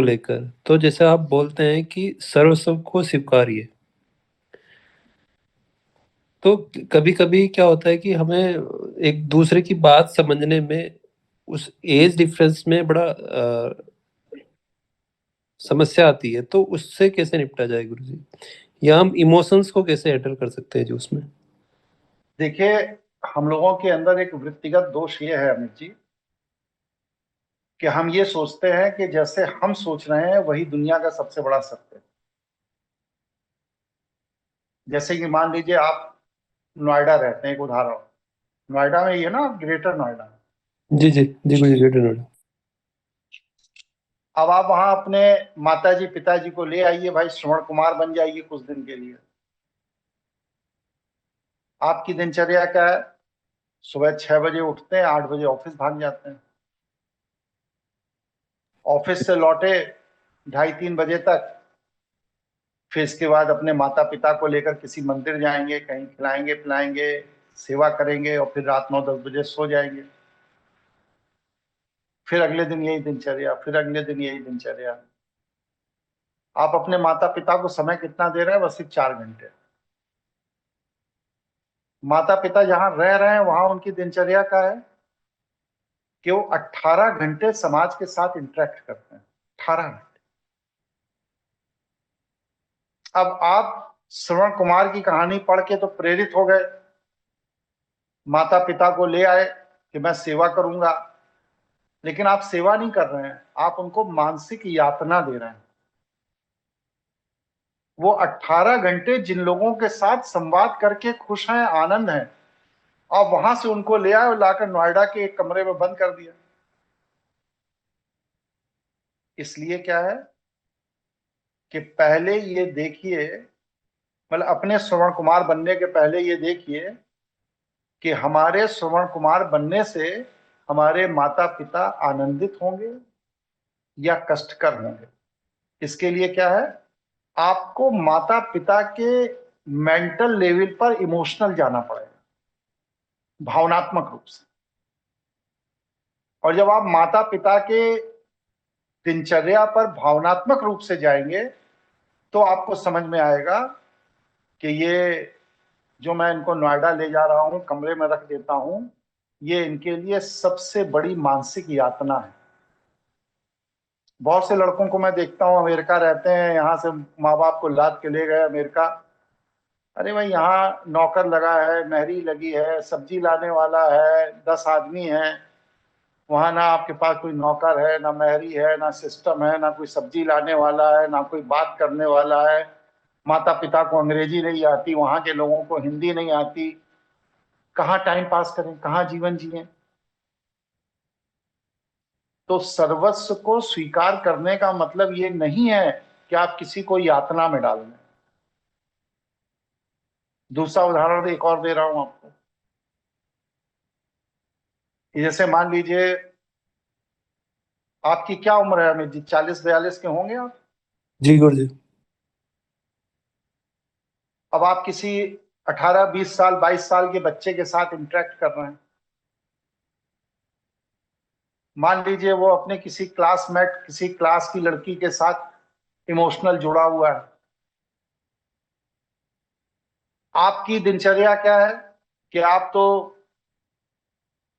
को लेकर, तो जैसे आप बोलते हैं कि सर्वस्व को स्वीकारिए, तो कभी कभी क्या होता है कि हमें एक दूसरे की बात समझने में उस एज डिफरेंस में बड़ा समस्या आती है, तो उससे कैसे निपटा जाए गुरु जी? या हम इमोशंस को कैसे हैंडल कर सकते हैं जी उसमें? देखिए, हम लोगों के अंदर एक वृत्तिगत दोष ये है अमित जी, कि हम ये सोचते हैं कि जैसे हम सोच रहे हैं वही दुनिया का सबसे बड़ा सत्य है। जैसे कि मान लीजिए आप नोएडा रहते हैं, एक उदाहरण। नोएडा में ये ना, greater Noida. Ji ji ji Guru ji, good not. अब आप वहां अपने माताजी पिताजी को ले आइए, भाई श्रवण कुमार बन जाइए कुछ दिन के लिए। आपकी दिनचर्या क्या है? सुबह 6 बजे उठते हैं, 8 बजे ऑफिस भाग जाते हैं। ऑफिस से लौटे 2:30-3 बजे तक, फिर इसके बाद अपने माता पिता को लेकर किसी मंदिर जाएंगे, कहीं खिलाएंगे पिलाएंगे, सेवा करेंगे, और फिर रात 9-10 बजे सो जाएंगे। फिर अगले दिन यही दिनचर्या, फिर अगले दिन यही दिनचर्या। आप अपने माता पिता को समय कितना दे रहे हैं? बस सिर्फ 4 घंटे। माता पिता जहां रह रहे हैं वहां उनकी दिनचर्या का है कि वो 18 घंटे समाज के साथ इंटरेक्ट करते हैं। 18 घंटे। अब आप श्रवण कुमार की कहानी पढ़ के तो प्रेरित हो गए, माता पिता को ले आए कि मैं सेवा करूंगा, लेकिन आप सेवा नहीं कर रहे हैं, आप उनको मानसिक यातना दे रहे हैं। वो 18 घंटे जिन लोगों के साथ संवाद करके खुश हैं, आनंद हैं, आप वहां से उनको ले आए और लाकर नोएडा के एक कमरे में बंद कर दिया। इसलिए क्या है कि पहले ये देखिए, मतलब अपने श्रवण कुमार बनने के पहले ये देखिए कि हमारे श्रवण कुमार बनने से हमारे माता पिता आनंदित होंगे या कष्टकर होंगे। इसके लिए क्या है, आपको माता पिता के मेंटल लेवल पर इमोशनल जाना पड़ेगा, भावनात्मक रूप से। और जब आप माता पिता के दिनचर्या पर भावनात्मक रूप से जाएंगे तो आपको समझ में आएगा कि ये जो मैं इनको नोएडा ले जा रहा हूं, कमरे में रख देता हूं, ये इनके लिए सबसे बड़ी मानसिक यातना है। बहुत से लड़कों को मैं देखता हूं, अमेरिका रहते हैं, यहाँ से माँ बाप को लाद के ले गए अमेरिका। अरे भाई, यहाँ नौकर लगा है, मेहरी लगी है, सब्जी लाने वाला है, 10 आदमी हैं। वहां ना आपके पास कोई नौकर है, ना मेहरी है, ना सिस्टम है, ना कोई सब्जी लाने वाला है, ना कोई बात करने वाला है। माता पिता को अंग्रेजी नहीं आती, वहां के लोगों को हिंदी नहीं आती। कहाँ टाइम पास करें, कहाँ जीवन जिए? तो सर्वस्व को स्वीकार करने का मतलब ये नहीं है कि आप किसी को यातना में डाल दें। दूसरा उदाहरण एक और दे रहा हूं आपको। जैसे मान लीजिए, आपकी क्या उम्र है अमित जी? 40-42 के होंगे आप। जी गुरु जी। अब आप किसी 18-20 साल 22 साल के बच्चे के साथ इंटरेक्ट कर रहे हैं। मान लीजिए वो अपने किसी क्लासमेट, किसी क्लास की लड़की के साथ इमोशनल जुड़ा हुआ है। आपकी दिनचर्या क्या है कि आप तो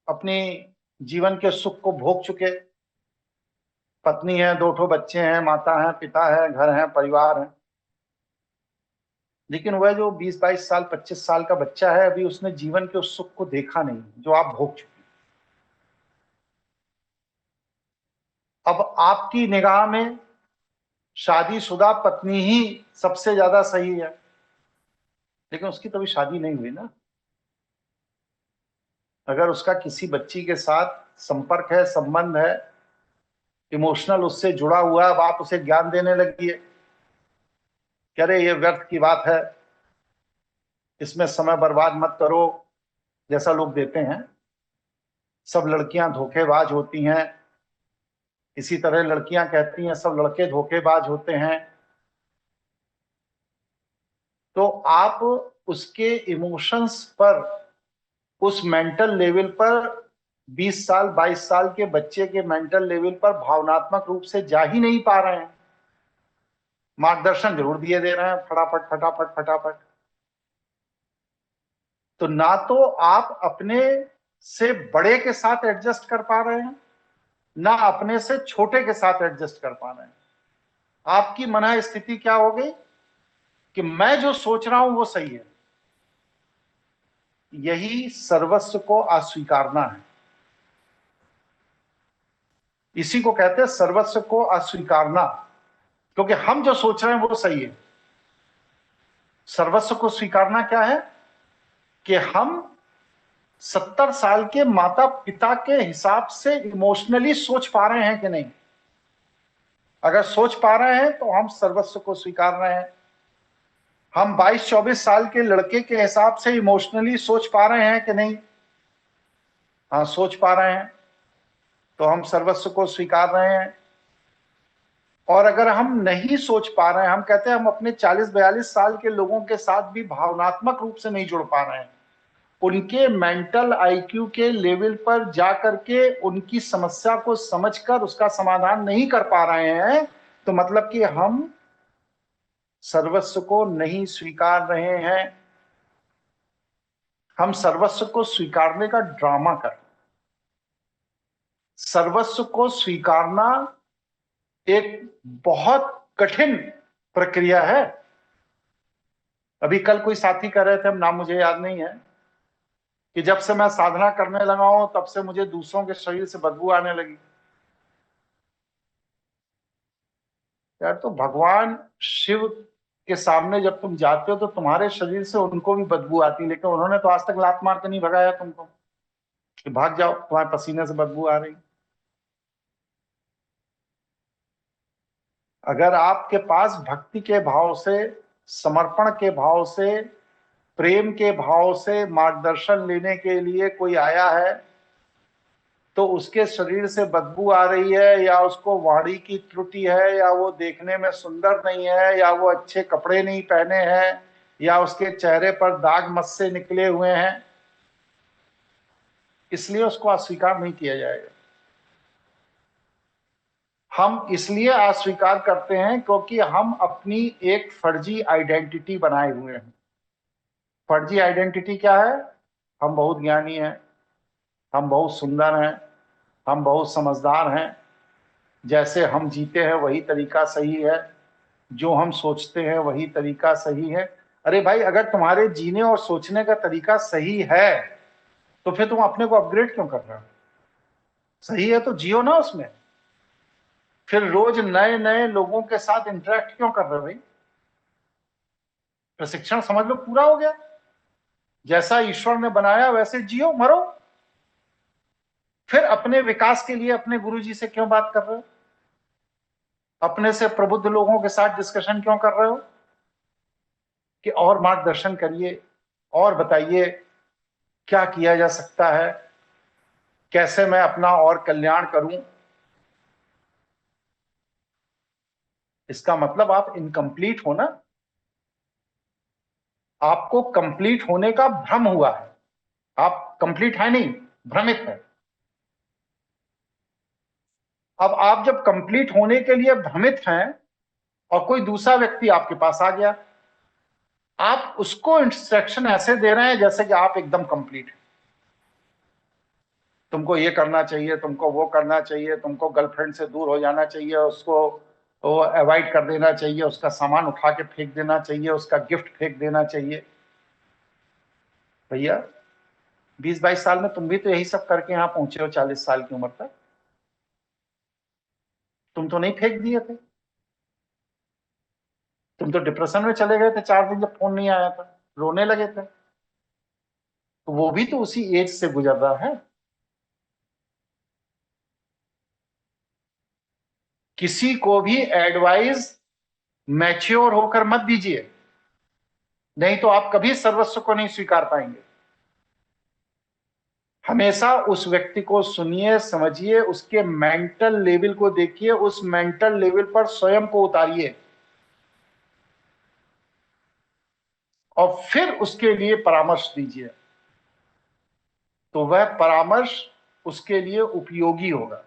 अपनी जीवन के सुख को भोग चुके, पत्नी है, 2 ठो बच्चे हैं, माता है, पिता है, घर है, परिवार है। लेकिन वह जो 20-22 साल 25 साल का बच्चा है, अभी उसने जीवन के उस सुख को देखा नहीं जो आप भोग चुके। अब आपकी निगाह में शादीशुदा पत्नी ही सबसे ज्यादा सही है, लेकिन उसकी तो अभी शादी नहीं हुई ना। अगर उसका किसी बच्ची के साथ संपर्क है, संबंध है, इमोशनल उससे जुड़ा हुआ है, अब आप उसे ज्ञान देने लगिए कि अरे ये व्यर्थ की बात है, इसमें समय बर्बाद मत करो, जैसा लोग देते हैं। सब लड़कियां धोखेबाज होती हैं, इसी तरह लड़कियां कहती हैं सब लड़के धोखेबाज होते हैं। तो आप उसके इमोशंस पर, उस मेंटल लेवल पर 20 साल 22 साल के बच्चे के मेंटल लेवल पर भावनात्मक रूप से जा ही नहीं पा रहे हैं। मार्गदर्शन जरूर दिए दे रहे हैं फटाफट फटाफट फटाफट। तो ना तो आप अपने से बड़े के साथ एडजस्ट कर पा रहे हैं, ना अपने से छोटे के साथ एडजस्ट कर पा रहे हैं। आपकी मन स्थिति क्या हो गई कि मैं जो सोच रहा हूं वो सही है। यही सर्वस्व को अस्वीकारना है। इसी को कहते हैं सर्वस्व को अस्वीकारना, क्योंकि हम जो सोच रहे हैं वो सही है। सर्वस्व को स्वीकारना क्या है कि हम 70 साल के माता पिता के हिसाब से इमोशनली सोच पा रहे हैं कि नहीं। अगर सोच पा रहे हैं तो हम सर्वस्व को स्वीकार रहे हैं। हम 22-24 साल के लड़के के हिसाब से इमोशनली सोच पा रहे हैं कि नहीं। हाँ, सोच पा रहे हैं, तो हम सर्वस्व को स्वीकार रहे हैं। और अगर हम नहीं सोच पा रहे हैं, हम कहते हैं हम अपने 40-42 साल के लोगों के साथ भी भावनात्मक रूप से नहीं जुड़ पा रहे हैं, उनके मेंटल आईक्यू के लेवल पर जाकर के उनकी समस्या को समझकर उसका समाधान नहीं कर पा रहे हैं, तो मतलब कि हम सर्वस्व को नहीं स्वीकार रहे हैं। हम सर्वस्व को स्वीकारने का ड्रामा कर। सर्वस्व को स्वीकारना एक बहुत कठिन प्रक्रिया है। अभी कल कोई साथी कह रहे थे, हम नाम मुझे याद नहीं है, कि जब से मैं साधना करने लगा हूं तब से मुझे दूसरों के शरीर से बदबू आने लगी। यार, तो भगवान शिव के सामने जब तुम जाते हो तो तुम्हारे शरीर से उनको भी बदबू आती है, लेकिन उन्होंने तो आज तक लात मार के नहीं भगाया तुमको कि भाग जाओ तुम्हारे पसीने से बदबू आ रही। अगर आपके पास भक्ति के भाव से, समर्पण के भाव से, प्रेम के भाव से मार्गदर्शन लेने के लिए कोई आया है, तो उसके शरीर से बदबू आ रही है, या उसको वाणी की त्रुटि है, या वो देखने में सुंदर नहीं है, या वो अच्छे कपड़े नहीं पहने हैं, या उसके चेहरे पर दाग मस्से निकले हुए हैं, इसलिए उसको अस्वीकार नहीं किया जाएगा। हम इसलिए अस्वीकार करते हैं क्योंकि हम अपनी एक फर्जी आइडेंटिटी बनाए हुए हैं। फर्जी आइडेंटिटी क्या है? हम बहुत ज्ञानी हैं, हम बहुत सुंदर हैं, हम बहुत समझदार हैं, जैसे हम जीते हैं वही तरीका सही है, जो हम सोचते हैं वही तरीका सही है। अरे भाई, अगर तुम्हारे जीने और सोचने का तरीका सही है तो फिर तुम अपने को अपग्रेड क्यों कर रहे हो? सही है तो जियो ना उसमें। फिर रोज नए नए लोगों के साथ इंटरेक्ट क्यों कर रहे हो भाई? प्रशिक्षण समझ लो पूरा हो गया। जैसा ईश्वर ने बनाया वैसे जियो, मरो। फिर अपने विकास के लिए अपने गुरुजी से क्यों बात कर रहे हो? अपने से प्रबुद्ध लोगों के साथ डिस्कशन क्यों कर रहे हो कि और मार्गदर्शन करिए, और बताइए क्या किया जा सकता है, कैसे मैं अपना और कल्याण करूं? इसका मतलब आप इनकम्प्लीट हो ना। आपको कंप्लीट होने का भ्रम हुआ है। आप कंप्लीट है नहीं, भ्रमित है। अब आप जब कंप्लीट होने के लिए भ्रमित हैं और कोई दूसरा व्यक्ति आपके पास आ गया, आप उसको इंस्ट्रक्शन ऐसे दे रहे हैं जैसे कि आप एकदम कंप्लीट हैं। तुमको ये करना चाहिए, तुमको वो करना चाहिए, तुमको गर्लफ्रेंड से दूर हो जाना चाहिए, उसको वो अवॉइड कर देना चाहिए, उसका सामान उठा के फेंक देना चाहिए, उसका गिफ्ट फेंक देना चाहिए। भैया, 20-22 साल में तुम भी तो यही सब करके यहां पहुंचे हो 40 साल की उम्र तक। तुम तो नहीं फेंक दिए थे। तुम तो डिप्रेशन में चले गए थे 4 दिन जब फोन नहीं आया था, रोने लगे थे। तो वो भी तो उसी एज से गुजर रहा है। किसी को भी एडवाइस मैच्योर होकर मत दीजिए, नहीं तो आप कभी सर्वस्व को नहीं स्वीकार पाएंगे। हमेशा उस व्यक्ति को सुनिए, समझिए, उसके मेंटल लेवल को देखिए, उस मेंटल लेवल पर स्वयं को उतारिए और फिर उसके लिए परामर्श दीजिए। तो वह परामर्श उसके लिए उपयोगी होगा,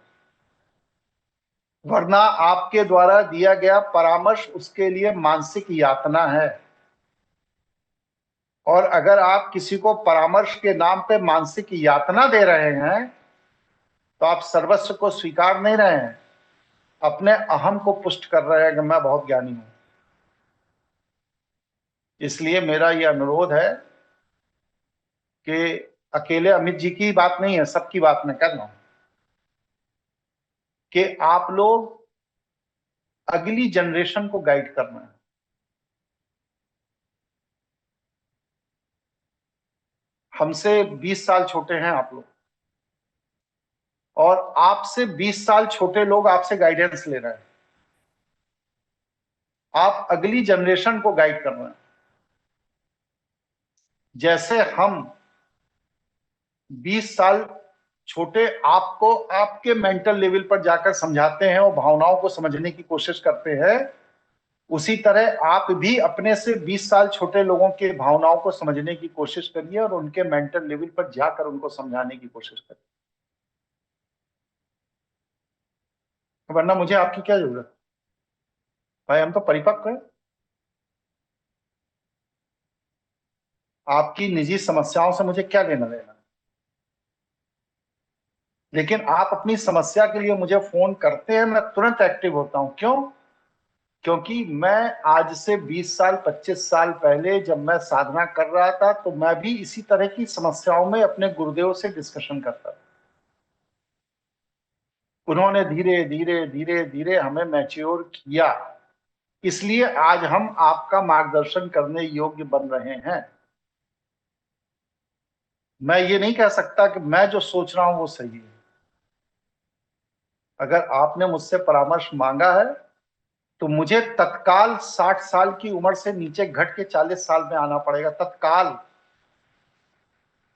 वरना आपके द्वारा दिया गया परामर्श उसके लिए मानसिक यातना है। और अगर आप किसी को परामर्श के नाम पे मानसिक यातना दे रहे हैं तो आप सर्वस्व को स्वीकार नहीं रहे हैं, अपने अहम को पुष्ट कर रहे हैं कि मैं बहुत ज्ञानी हूं। इसलिए मेरा यह अनुरोध है कि अकेले अमित जी की बात नहीं है, सबकी बात मैं कर रहा हूं कि आप लोग अगली जनरेशन को गाइड करना है। हमसे 20 साल छोटे हैं आप लोग, और आपसे 20 साल छोटे लोग आपसे गाइडेंस ले रहे हैं। आप अगली जनरेशन को गाइड कर रहे हैं। जैसे हम 20 साल छोटे आपको आपके मेंटल लेवल पर जाकर समझाते हैं और भावनाओं को समझने की कोशिश करते हैं, उसी तरह आप भी अपने से 20 साल छोटे लोगों के भावनाओं को समझने की कोशिश करिए और उनके मेंटल लेवल पर जाकर उनको समझाने की कोशिश करिए, वरना मुझे आपकी क्या जरूरत। भाई हम तो परिपक्व हैं, आपकी निजी समस्याओं से मुझे क्या लेना देना। लेकिन आप अपनी समस्या के लिए मुझे फोन करते हैं, मैं तुरंत एक्टिव होता हूं। क्यों? क्योंकि मैं आज से 20 साल 25 साल पहले जब मैं साधना कर रहा था तो मैं भी इसी तरह की समस्याओं में अपने गुरुदेव से डिस्कशन करता था। उन्होंने धीरे धीरे धीरे धीरे हमें मैच्योर किया, इसलिए आज हम आपका मार्गदर्शन करने योग्य बन रहे हैं। मैं ये नहीं कह सकता कि मैं जो सोच रहा हूं वो सही है। अगर आपने मुझसे परामर्श मांगा है तो मुझे तत्काल 60 साल की उम्र से नीचे घट के 40 साल में आना पड़ेगा, तत्काल।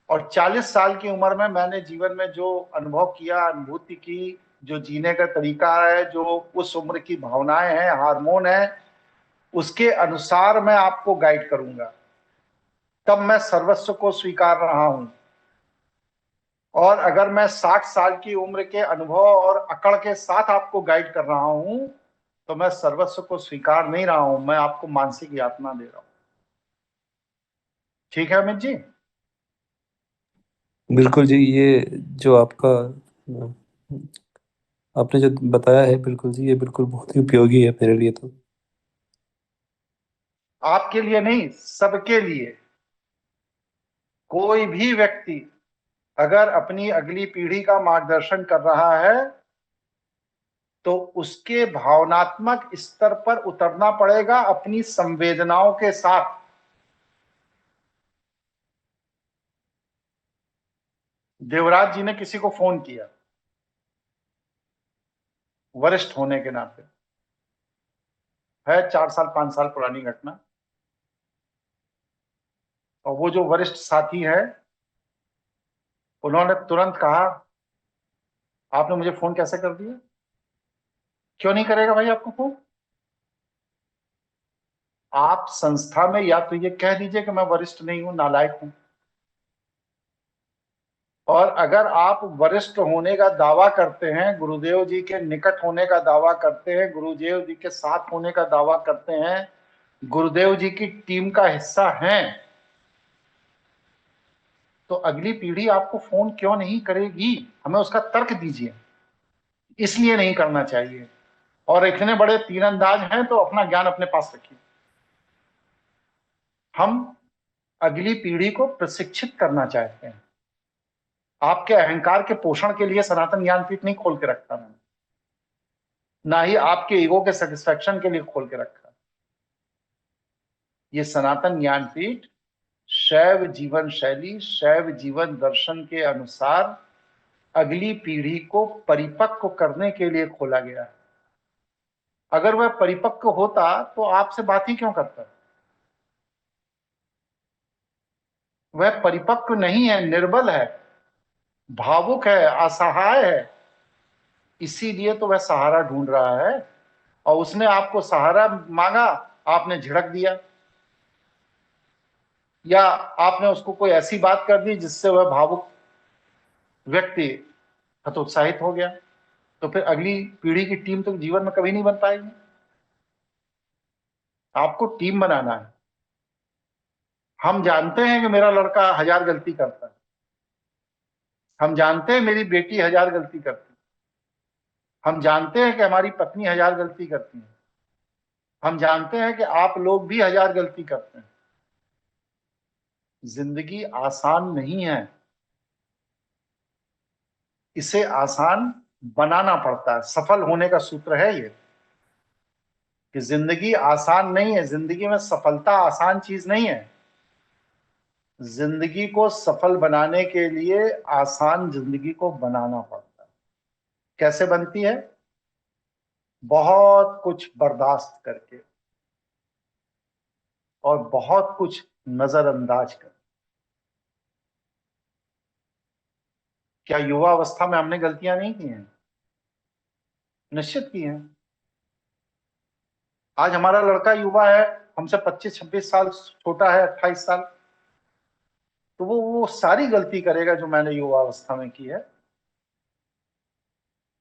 और 40 साल की उम्र में मैंने जीवन में जो अनुभव किया, अनुभूति की, जो जीने का तरीका है, जो उस उम्र की भावनाएं हैं, हार्मोन है, उसके अनुसार मैं आपको गाइड करूंगा। तब मैं सर्वस्व को स्वीकार रहा हूं। और अगर मैं 60 साल की उम्र के अनुभव और अकड़ के साथ आपको गाइड कर रहा हूं तो मैं सर्वस्व को स्वीकार नहीं रहा हूं, मैं आपको मानसिक यातना दे रहा हूं। ठीक है अमित जी? बिल्कुल जी, ये जो आपने जो बताया है, बिल्कुल जी, ये बिल्कुल बहुत ही उपयोगी है मेरे लिए तो। आपके लिए नहीं, सबके लिए। कोई भी व्यक्ति अगर अपनी अगली पीढ़ी का मार्गदर्शन कर रहा है तो उसके भावनात्मक स्तर पर उतरना पड़ेगा अपनी संवेदनाओं के साथ। देवराज जी ने किसी को फोन किया, वरिष्ठ होने के नाते, है 4 साल 5 साल पुरानी घटना, और वो जो वरिष्ठ साथी है उन्होंने तुरंत कहा, आपने मुझे फोन कैसे कर दिया? क्यों नहीं करेगा भाई आपको फोन? आप संस्था में या तो ये कह दीजिए कि मैं वरिष्ठ नहीं हूं, नालायक हूं। और अगर आप वरिष्ठ होने का दावा करते हैं, गुरुदेव जी के निकट होने का दावा करते हैं, गुरुदेव जी के साथ होने का दावा करते हैं, गुरुदेव जी की टीम का हिस्सा हैं, तो अगली पीढ़ी आपको फोन क्यों नहीं करेगी? हमें उसका तर्क दीजिए। इसलिए नहीं करना चाहिए। और इतने बड़े तीरंदाज हैं तो अपना ज्ञान अपने पास रखिए। हम अगली पीढ़ी को प्रशिक्षित करना चाहते हैं। आपके अहंकार के पोषण के लिए सनातन ज्ञानपीठ नहीं खोल के रखा मैंने, ना ही आपके ईगो के सेटिस्फेक्शन के लिए खोल के रखा। ये सनातन ज्ञानपीठ शैव जीवन शैली, शैव जीवन दर्शन के अनुसार अगली पीढ़ी को परिपक्व करने के लिए खोला गया है। अगर वह परिपक्व होता तो आपसे बात ही क्यों करता? वह परिपक्व नहीं है, निर्बल है, भावुक है, असहाय है, इसीलिए तो वह सहारा ढूंढ रहा है। और उसने आपको सहारा मांगा, आपने झिड़क दिया, या आपने उसको कोई ऐसी बात कर दी जिससे वह भावुक व्यक्ति हतोत्साहित हो गया, तो फिर अगली पीढ़ी की टीम तो जीवन में कभी नहीं बन पाएगी। आपको टीम बनाना है। हम जानते हैं कि मेरा लड़का 1000 गलती करता है, हम जानते हैं मेरी बेटी 1000 गलती करती है, हम जानते हैं कि हमारी पत्नी 1000 गलती करती है, हम जानते हैं कि आप लोग भी 1000 गलती करते हैं। जिंदगी आसान नहीं है, इसे आसान बनाना पड़ता है। सफल होने का सूत्र है ये कि जिंदगी आसान नहीं है, जिंदगी में सफलता आसान चीज नहीं है। जिंदगी को सफल बनाने के लिए आसान जिंदगी को बनाना पड़ता है। कैसे बनती है? बहुत कुछ बर्दाश्त करके और बहुत कुछ नजरअंदाज कर। क्या युवा अवस्था में हमने गलतियां नहीं की हैं? निश्चित की हैं। आज हमारा लड़का युवा है, हमसे 25-26 साल छोटा है, 28 साल, तो वो सारी गलती करेगा जो मैंने युवा अवस्था में की है।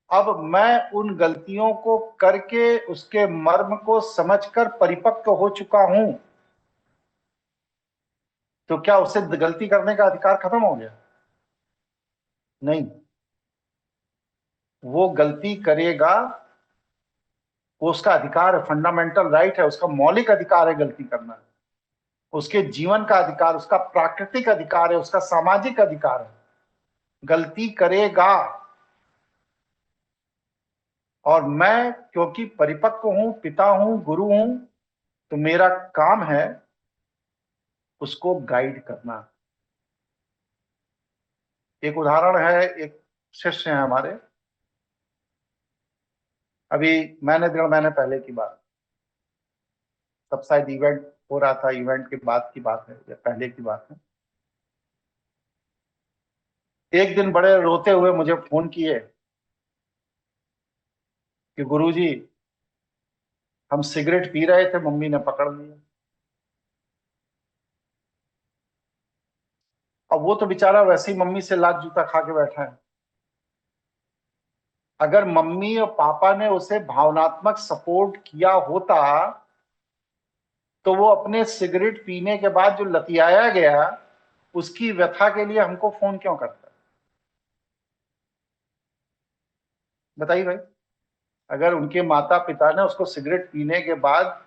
अब मैं उन गलतियों को करके उसके मर्म को समझकर परिपक्व हो चुका हूं, तो क्या उसे गलती करने का अधिकार खत्म हो गया? नहीं, वो गलती करेगा, वो उसका अधिकार है, फंडामेंटल राइट है, उसका मौलिक अधिकार है गलती करना, उसके जीवन का अधिकार, उसका प्राकृतिक अधिकार है, उसका सामाजिक अधिकार है। गलती करेगा, और मैं क्योंकि परिपक्व हूं, पिता हूं, गुरु हूं, तो मेरा काम है उसको गाइड करना। एक उदाहरण है, एक शिष्य है हमारे, अभी महीने 1.5 महीने पहले की बात, तब शायद इवेंट हो रहा था, इवेंट के बाद की बात है या पहले की बात है। एक दिन बड़े रोते हुए मुझे फोन किए कि गुरुजी, हम सिगरेट पी रहे थे, मम्मी ने पकड़ लिया। अब वो तो बेचारा वैसे ही मम्मी से लात जूता खा के बैठा है। अगर मम्मी और पापा ने उसे भावनात्मक सपोर्ट किया होता, तो वो अपने सिगरेट पीने के बाद जो लतियाया गया, उसकी व्यथा के लिए हमको फोन क्यों करता? बताइए भाई। अगर उनके माता पिता ने उसको सिगरेट पीने के बाद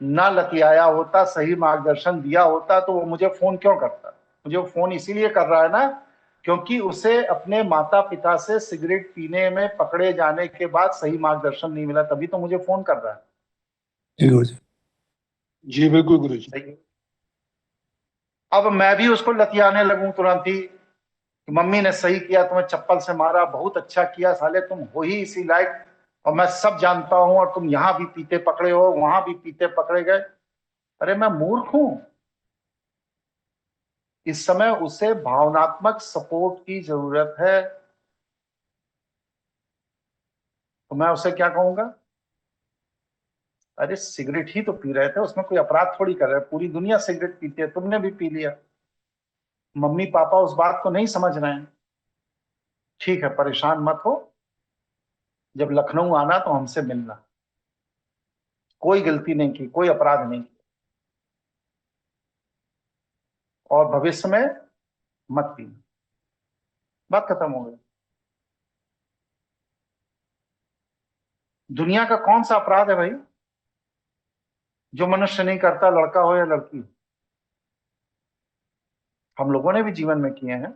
ना लतियाया होता, सही मार्गदर्शन दिया होता, तो वो मुझे फोन क्यों करता? मुझे वो फोन इसीलिए कर रहा है ना, क्योंकि उसे अपने माता पिता से सिगरेट पीने में पकड़े जाने के बाद सही मार्गदर्शन नहीं मिला, तभी तो मुझे फोन कर रहा है। जी गुरुजी। जी बिल्कुल गुरु जी। सही। अब मैं भी उसको लतियाने लगूं तुरंत ही कि मम्मी ने सही किया, तुम्हें चप्पल से मारा, बहुत अच्छा किया साले, तुम हो ही इसी लायक, और मैं सब जानता हूं, और तुम यहां भी पीते पकड़े हो, वहां भी पीते पकड़े गए। अरे मैं मूर्ख हूं? इस समय उसे भावनात्मक सपोर्ट की जरूरत है, तो मैं उसे क्या कहूंगा? अरे सिगरेट ही तो पी रहे थे, उसमें कोई अपराध थोड़ी कर रहे, पूरी दुनिया सिगरेट पीती है, तुमने भी पी लिया। मम्मी पापा उस बात को नहीं समझ रहे हैं। ठीक है, परेशान मत हो, जब लखनऊ आना तो हमसे मिलना। कोई गलती नहीं की, कोई अपराध नहीं किया, और भविष्य में मत पीना। बात खत्म हो गई। दुनिया का कौन सा अपराध है भाई जो मनुष्य नहीं करता, लड़का हो या लड़की? हम लोगों ने भी जीवन में किए हैं।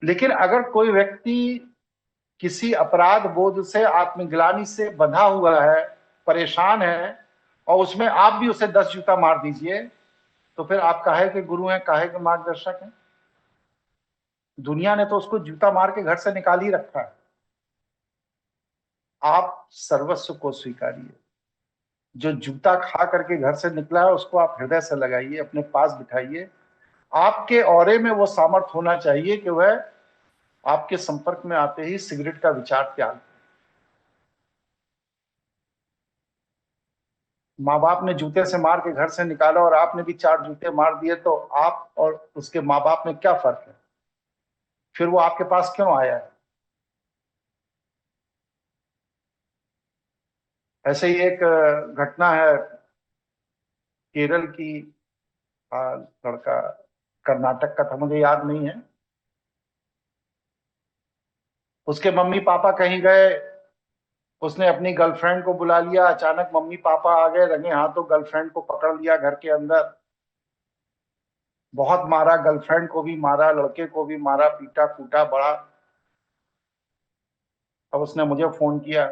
लेकिन अगर कोई व्यक्ति किसी अपराध बोध से, आत्मग्लानि से बंधा हुआ है, परेशान है, और उसमें आप भी उसे 10 जूता मार दीजिए, तो फिर आप काहे के गुरु हैं, काहे के मार्गदर्शक हैं? दुनिया ने तो उसको जूता मार के घर से निकाल ही रखा है। आप सर्वस्व को स्वीकारिए। जो जूता खा करके घर से निकला है, उसको आप हृदय से लगाइए, अपने पास बिठाइए। आपके औरे में वो सामर्थ्य होना चाहिए कि वह आपके संपर्क में आते ही सिगरेट का विचार त्याग। माँ बाप ने जूते से मार के घर से निकाला और आपने भी 4 जूते मार दिए, तो आप और उसके माँ बाप में क्या फर्क है? फिर वो आपके पास क्यों आया है? ऐसे ही एक घटना है केरल की, लड़का, कर्नाटक का था, मुझे याद नहीं है। उसके मम्मी पापा कहीं गए, उसने अपनी गर्लफ्रेंड को बुला लिया, अचानक मम्मी पापा आ गए, रंगे हाथों गर्लफ्रेंड को पकड़ लिया घर के अंदर, बहुत मारा, गर्लफ्रेंड को भी मारा, लड़के को भी मारा, पीटा कूटा बड़ा। अब उसने मुझे फोन किया,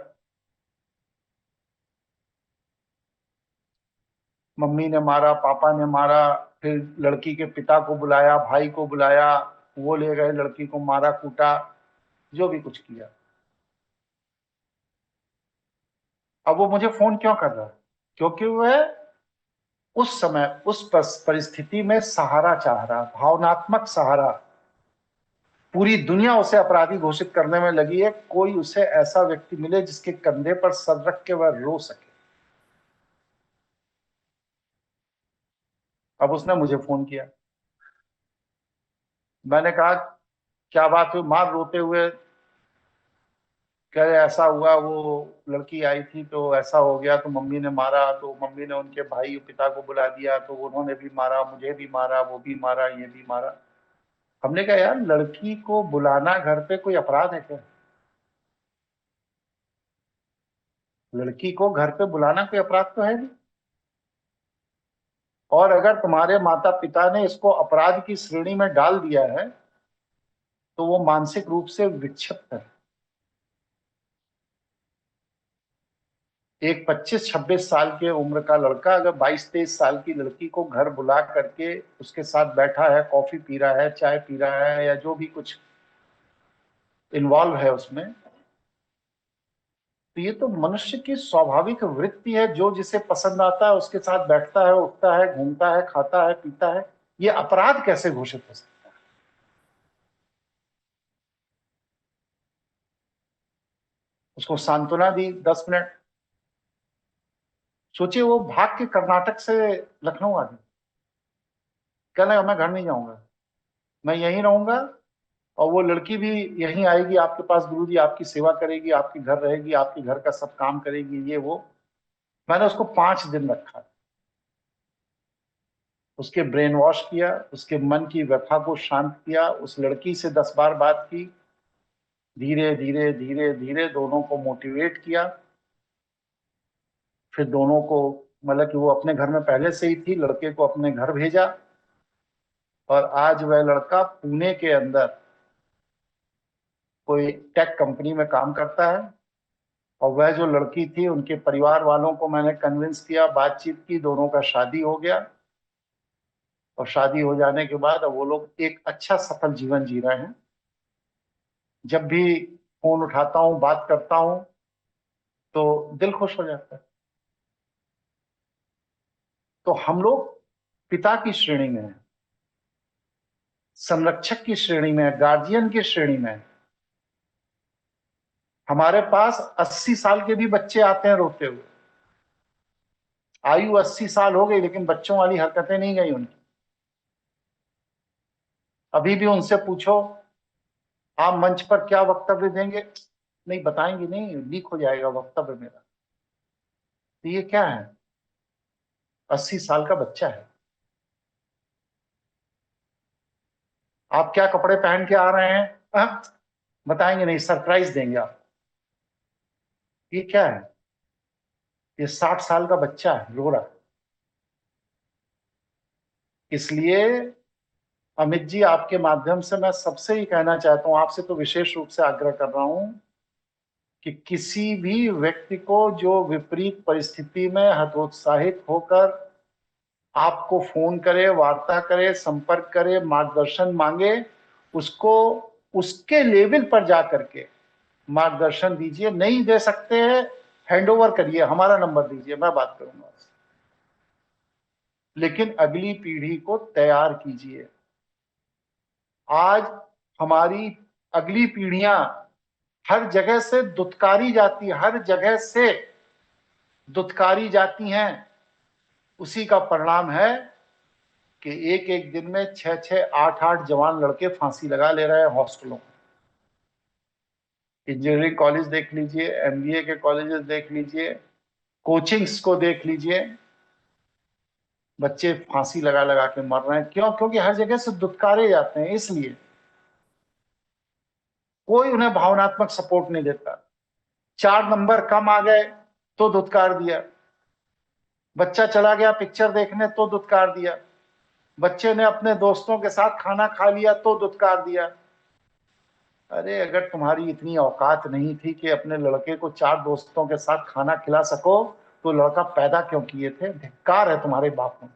मम्मी ने मारा, पापा ने मारा, फिर लड़की के पिता को बुलाया, भाई को बुलाया, वो ले गए लड़की को, मारा कूटा, जो भी कुछ किया। अब वो मुझे फोन क्यों कर रहा है? क्योंकि वह उस समय उस परिस्थिति में सहारा चाह रहा, भावनात्मक सहारा। पूरी दुनिया उसे अपराधी घोषित करने में लगी है, कोई उसे ऐसा व्यक्ति मिले जिसके कंधे पर सर रख के वह रो सके। अब उसने मुझे फोन किया, मैंने कहा क्या बात हुई? मार रोते हुए कह रहे ऐसा हुआ, वो लड़की आई थी तो ऐसा हो गया, तो मम्मी ने मारा, तो मम्मी ने उनके भाई पिता को बुला दिया, तो उन्होंने भी मारा, मुझे भी मारा, वो भी मारा, ये भी मारा। हमने कहा यार, लड़की को बुलाना घर पे कोई अपराध है क्या? लड़की को घर पे बुलाना कोई अपराध तो है नहीं। और अगर तुम्हारे माता पिता ने इसको अपराध की श्रेणी में डाल दिया है तो वो मानसिक रूप से विक्षिप्त है। एक 25-26 साल के उम्र का लड़का अगर 22-23 साल की लड़की को घर बुला करके उसके साथ बैठा है, कॉफी पी रहा है, चाय पी रहा है, या जो भी कुछ इन्वॉल्व है उसमें, तो ये तो मनुष्य की स्वाभाविक वृत्ति है, जो जिसे पसंद आता है उसके साथ बैठता है, उठता है, घूमता है, खाता है, पीता है। ये अपराध कैसे घोषित हो सकता है? उसको सांत्वना दी 10 मिनट। सोचिए वो भाग के कर्नाटक से लखनऊ आ गई, कहने मैं घर नहीं जाऊंगा, मैं यहीं रहूंगा, और वो लड़की भी यहीं आएगी आपके पास, गुरुजी आपकी सेवा करेगी, आपके घर रहेगी, आपके घर का सब काम करेगी, ये वो। मैंने उसको 5 दिन रखा, उसके ब्रेन वॉश किया, उसके मन की व्यथा को शांत किया, उस लड़की से 10 बार बात की, धीरे धीरे धीरे धीरे दोनों को मोटिवेट किया। फिर दोनों को, मतलब कि वो अपने घर में पहले से ही थी, लड़के को अपने घर भेजा, और आज वह लड़का पुणे के अंदर कोई टेक कंपनी में काम करता है। और वह जो लड़की थी, उनके परिवार वालों को मैंने कन्विंस किया, बातचीत की, दोनों का शादी हो गया। और शादी हो जाने के बाद अब वो लोग एक अच्छा सफल जीवन जी रहे हैं। जब भी फोन उठाता हूँ, बात करता हूँ, तो दिल खुश हो जाता है। तो हम लोग पिता की श्रेणी में हैं, संरक्षक की श्रेणी में है, गार्जियन की श्रेणी में है। हमारे पास 80 साल के भी बच्चे आते हैं रोते हुए, आयु 80 साल हो गई लेकिन बच्चों वाली हरकतें नहीं गई उनकी। अभी भी उनसे पूछो आप मंच पर क्या वक्तव्य देंगे, नहीं बताएंगे, नहीं लीक हो जाएगा वक्तव्य मेरा। तो ये क्या है? 80 साल का बच्चा है। आप क्या कपड़े पहन के आ रहे हैं, बताएंगे नहीं, सरप्राइज देंगे आप। ये क्या है? ये 60 साल का बच्चा है, रो रहा है। इसलिए अमित जी, आपके माध्यम से मैं सबसे ही कहना चाहता हूं, आपसे तो विशेष रूप से आग्रह कर रहा हूं कि किसी भी व्यक्ति को जो विपरीत परिस्थिति में हतोत्साहित होकर आपको फोन करे, वार्ता करे, संपर्क करे, मार्गदर्शन मांगे, उसको उसके लेवल पर जा करके मार्गदर्शन दीजिए। नहीं दे सकते हैं, हैंड ओवर करिए, हमारा नंबर दीजिए, मैं बात करूंगा। लेकिन अगली पीढ़ी को तैयार कीजिए। आज हमारी अगली पीढ़ियां हर जगह से दुत्कारी जाती, हर जगह से दुत्कारी जाती हैं। उसी का परिणाम है कि एक एक दिन में 6-6, 8-8 जवान लड़के फांसी लगा ले रहे हैं हॉस्टलों में। इंजीनियरिंग कॉलेज देख लीजिए, एमबीए के कॉलेजेस देख लीजिए, कोचिंग्स को देख लीजिए, बच्चे फांसी लगा लगा के मर रहे हैं। क्यों? क्योंकि हर जगह से दुत्कारे जाते हैं, इसलिए कोई उन्हें भावनात्मक सपोर्ट नहीं देता। 4 नंबर कम आ गए तो दुत्कार दिया, बच्चा चला गया पिक्चर देखने तो दुत्कार दिया, बच्चे ने अपने दोस्तों के साथ खाना खा लिया तो दुत्कार दिया। अरे अगर तुम्हारी इतनी औकात नहीं थी कि अपने लड़के को 4 दोस्तों के साथ खाना खिला सको तो लड़का पैदा क्यों किए थे? धिक्कार है तुम्हारे बापों।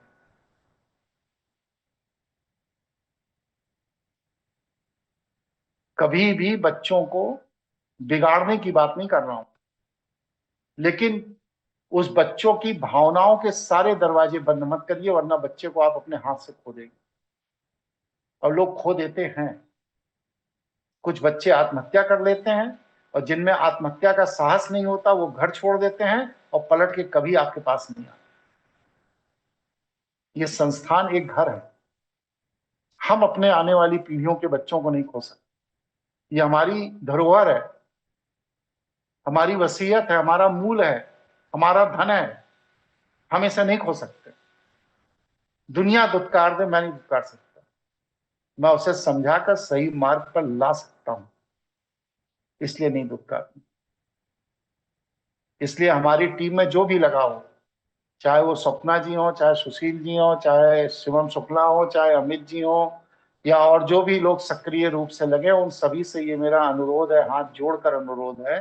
कभी भी बच्चों को बिगाड़ने की बात नहीं कर रहा हूं, लेकिन उस बच्चों की भावनाओं के सारे दरवाजे बंद मत करिए, वरना बच्चे को आप अपने हाथ से खो देंगे। और लोग खो देते हैं। कुछ बच्चे आत्महत्या कर लेते हैं, और जिनमें आत्महत्या का साहस नहीं होता वो घर छोड़ देते हैं और पलट के कभी आपके पास नहीं आते। ये संस्थान एक घर है। हम अपने आने वाली पीढ़ियों के बच्चों को नहीं खो सकते। ये हमारी धरोहर है, हमारी वसीयत है, हमारा मूल है, हमारा धन है। हम इसे नहीं खो सकते। दुनिया दुत्कार दे, मैं नहीं दुत्कार सकता। मैं उसे समझाकर सही मार्ग पर ला सकता हूं, इसलिए नहीं दुत्कार। इसलिए हमारी टीम में जो भी लगा हो, चाहे वो स्वप्ना जी हो, चाहे सुशील जी हो, चाहे शिवम शुक्ला हो, चाहे अमित जी हो, या और जो भी लोग सक्रिय रूप से लगे, उन सभी से ये मेरा अनुरोध है, हाथ जोड़कर अनुरोध है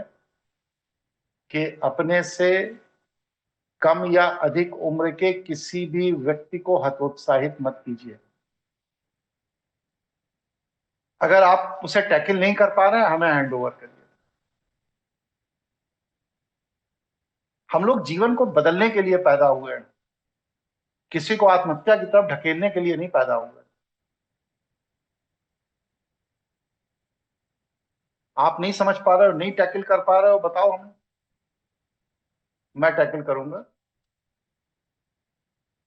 कि अपने से कम या अधिक उम्र के किसी भी व्यक्ति को हतोत्साहित मत कीजिए। अगर आप उसे टैकल नहीं कर पा रहे हैं, हमें हैंड ओवर करिए। हम लोग जीवन को बदलने के लिए पैदा हुए हैं, किसी को आत्महत्या की तरफ ढकेलने के लिए नहीं पैदा हुए। आप नहीं समझ पा रहे हो, नहीं टैकल कर पा रहे हो, बताओ हमें, मैं टैकल करूंगा।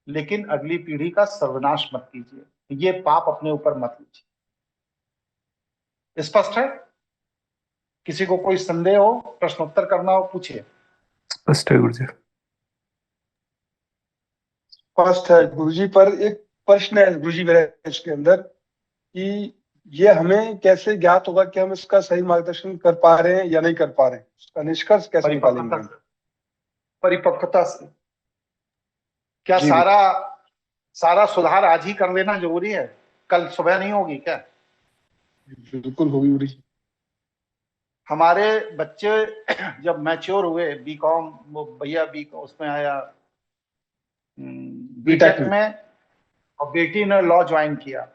लेकिन अगली पीढ़ी का सर्वनाश मत कीजिए, ये पाप अपने ऊपर मत लीजिए। स्पष्ट है? किसी को कोई संदेह हो, प्रश्नोत्तर करना हो, पूछिए। स्पष्ट है गुरुजी। स्पष्ट है गुरुजी, पर एक प्रश्न है गुरुजी मेरे इसके अंदर कि ये हमें कैसे ज्ञात होगा कि हम इसका सही मार्गदर्शन कर पा रहे हैं या नहीं कर पा रहे हैं? उसका निष्कर्ष कैसे निकालेंगे हम? परिपक्वता से। क्या जी सारा सुधार आज ही कर लेना जरूरी है? कल सुबह नहीं होगी क्या? बिल्कुल होगी गुरुजी। हमारे बच्चे जब मैच्योर हुए, बीकॉम, वो भैया बीकॉम उसमें आया, बीटेक में, और बेटी ने लॉ ज्वाइन किया,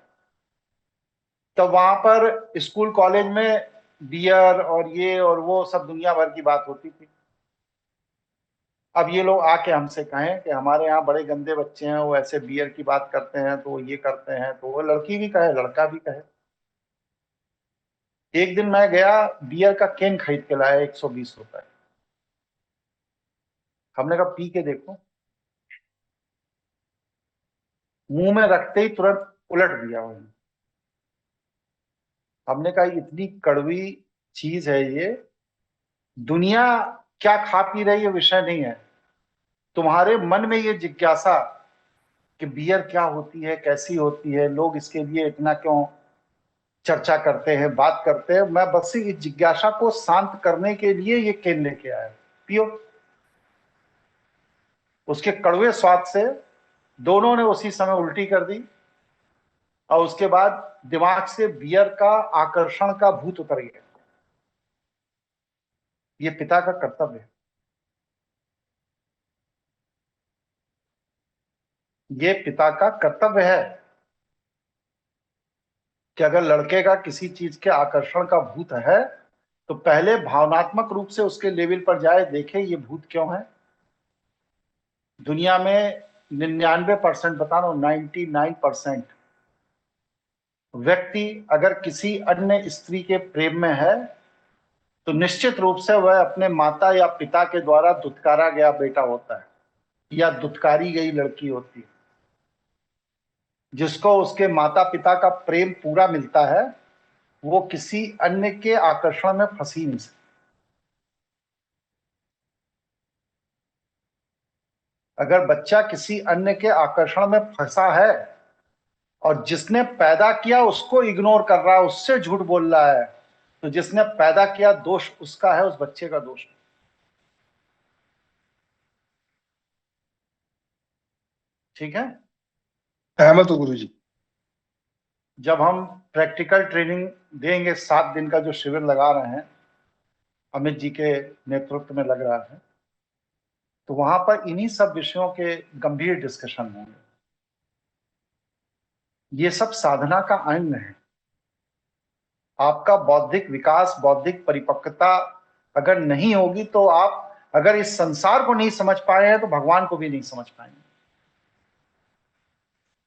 तो वहां पर स्कूल कॉलेज में बियर और ये और वो सब दुनिया भर की बात होती थी। अब ये लोग आके हमसे कहें कि हमारे यहाँ बड़े गंदे बच्चे हैं, वो ऐसे बियर की बात करते हैं, तो वो ये करते हैं, तो वो लड़की भी कहे लड़का भी कहे। एक दिन मैं गया, बियर का केन खरीद के लाया 120 रुपए। हमने कहा पी के देखो, मुंह में रखते ही तुरंत उलट दिया वही। हमने कहा इतनी कड़वी चीज है ये, दुनिया क्या खा पी रही है विषय नहीं है, तुम्हारे मन में ये जिज्ञासा कि बियर क्या होती है, कैसी होती है, लोग इसके लिए इतना क्यों चर्चा करते हैं, बात करते हैं, मैं बस इस जिज्ञासा को शांत करने के लिए ये केन लेके आया। पियो। उसके कड़वे स्वाद से दोनों ने उसी समय उल्टी कर दी, और उसके बाद दिमाग से बियर का आकर्षण का भूत उतर गया। ये पिता का कर्तव्य है, ये पिता का कर्तव्य है कि अगर लड़के का किसी चीज के आकर्षण का भूत है तो पहले भावनात्मक रूप से उसके लेवल पर जाए, देखे ये भूत क्यों है। दुनिया में 99% बता रहा हूं, 99% व्यक्ति अगर किसी अन्य स्त्री के प्रेम में है तो निश्चित रूप से वह अपने माता या पिता के द्वारा दुत्कारा गया बेटा होता है, या दुत्कारी गई लड़की होती है। जिसको उसके माता पिता का प्रेम पूरा मिलता है, वो किसी अन्य के आकर्षण में फंसी नहीं सकती। अगर बच्चा किसी अन्य के आकर्षण में फंसा है और जिसने पैदा किया उसको इग्नोर कर रहा है, उससे झूठ बोल रहा है, तो जिसने पैदा किया दोष उसका है, उस बच्चे का दोष। ठीक है, सहमत हो गुरुजी। जब हम प्रैक्टिकल ट्रेनिंग देंगे, 7 दिन का जो शिविर लगा रहे हैं, अमित जी के नेतृत्व में लग रहा है, तो वहां पर इन्हीं सब विषयों के गंभीर डिस्कशन होंगे। ये सब साधना का अंग है। आपका बौद्धिक विकास, बौद्धिक परिपक्वता अगर नहीं होगी तो आप अगर इस संसार को नहीं समझ पाए हैं तो भगवान को भी नहीं समझ पाएंगे।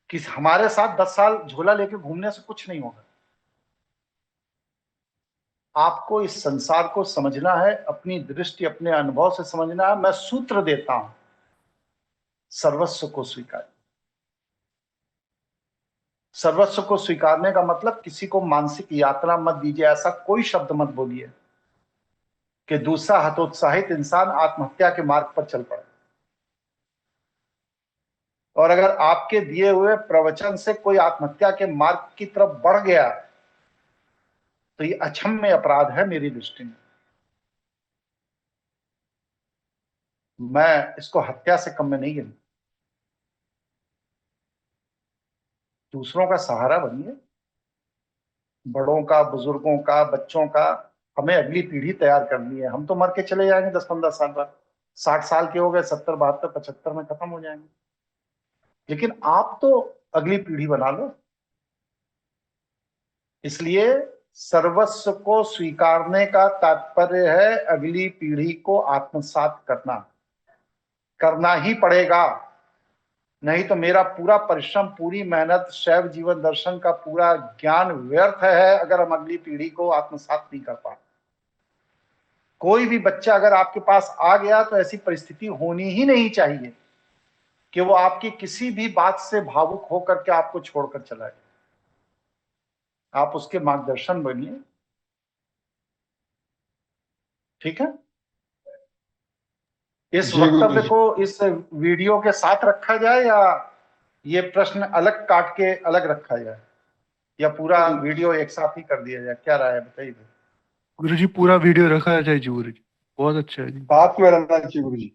कि हमारे साथ 10 साल झोला लेके घूमने से कुछ नहीं होगा। आपको इस संसार को समझना है, अपनी दृष्टि, अपने अनुभव से समझना है। मैं सूत्र देता हूं, सर्वस्व को स्वीकार। सर्वस्व को स्वीकारने का मतलब किसी को मानसिक यात्रा मत दीजिए। ऐसा कोई शब्द मत बोलिए कि दूसरा हतोत्साहित इंसान आत्महत्या के मार्ग पर चल पड़े। और अगर आपके दिए हुए प्रवचन से कोई आत्महत्या के मार्ग की तरफ बढ़ गया तो ये अक्षम्य अपराध है मेरी दृष्टि में। मैं इसको हत्या से कम में नहीं गिनता। दूसरों का सहारा बनिए, बड़ों का, बुजुर्गों का, बच्चों का। हमें अगली पीढ़ी तैयार करनी है। हम तो मर के चले जाएंगे 10-15 साल बाद। 60 साल के हो गए, 70, 72, 75 में खत्म हो जाएंगे। लेकिन आप तो अगली पीढ़ी बना लो। इसलिए सर्वस्व को स्वीकारने का तात्पर्य है अगली पीढ़ी को आत्मसात करना। करना ही पड़ेगा, नहीं तो मेरा पूरा परिश्रम, पूरी मेहनत, शैव जीवन दर्शन का पूरा ज्ञान व्यर्थ है अगर हम अगली पीढ़ी को आत्मसात नहीं कर पाए। कोई भी बच्चा अगर आपके पास आ गया तो ऐसी परिस्थिति होनी ही नहीं चाहिए कि वो आपकी किसी भी बात से भावुक होकर के आपको छोड़कर चला जाए। आप उसके मार्गदर्शन बनिए। ठीक है, इस जी वक्तव्य गुरुजी। को इस वीडियो के साथ रखा जाए या ये प्रश्न अलग काट के अलग रखा जाए, या पूरा वीडियो एक साथ ही कर दिया जाए? क्या राय है, बताइए। गुरुजी पूरा वीडियो रखा जाए जी गुरुजी, बहुत अच्छा है जी। साथ में रहना चाहिए गुरुजी।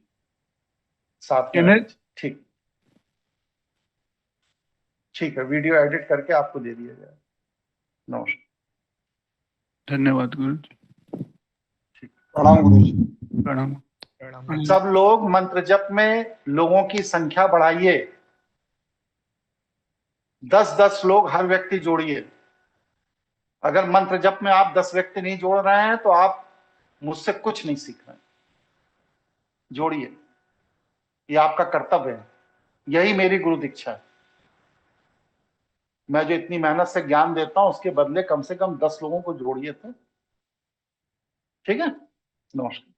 साथ में रहना चाहिए। ठीक, ठीक है, वीडियो एडिट करके आपको दे दिया जाए। नमस्कार, धन्यवाद गुरुजी। प्रणाम गुरुजी। प्रणाम। सब लोग मंत्र जप में लोगों की संख्या बढ़ाइए। 10-10 लोग हर व्यक्ति जोड़िए। अगर मंत्र जप में आप 10 व्यक्ति नहीं जोड़ रहे हैं तो आप मुझसे कुछ नहीं सीख रहे हैं। जोड़िए, ये आपका कर्तव्य है। यही मेरी गुरु दीक्षा है। मैं जो इतनी मेहनत से ज्ञान देता हूं उसके बदले कम से कम 10 लोगों को जोड़िए तो। ठीक है, नमस्कार।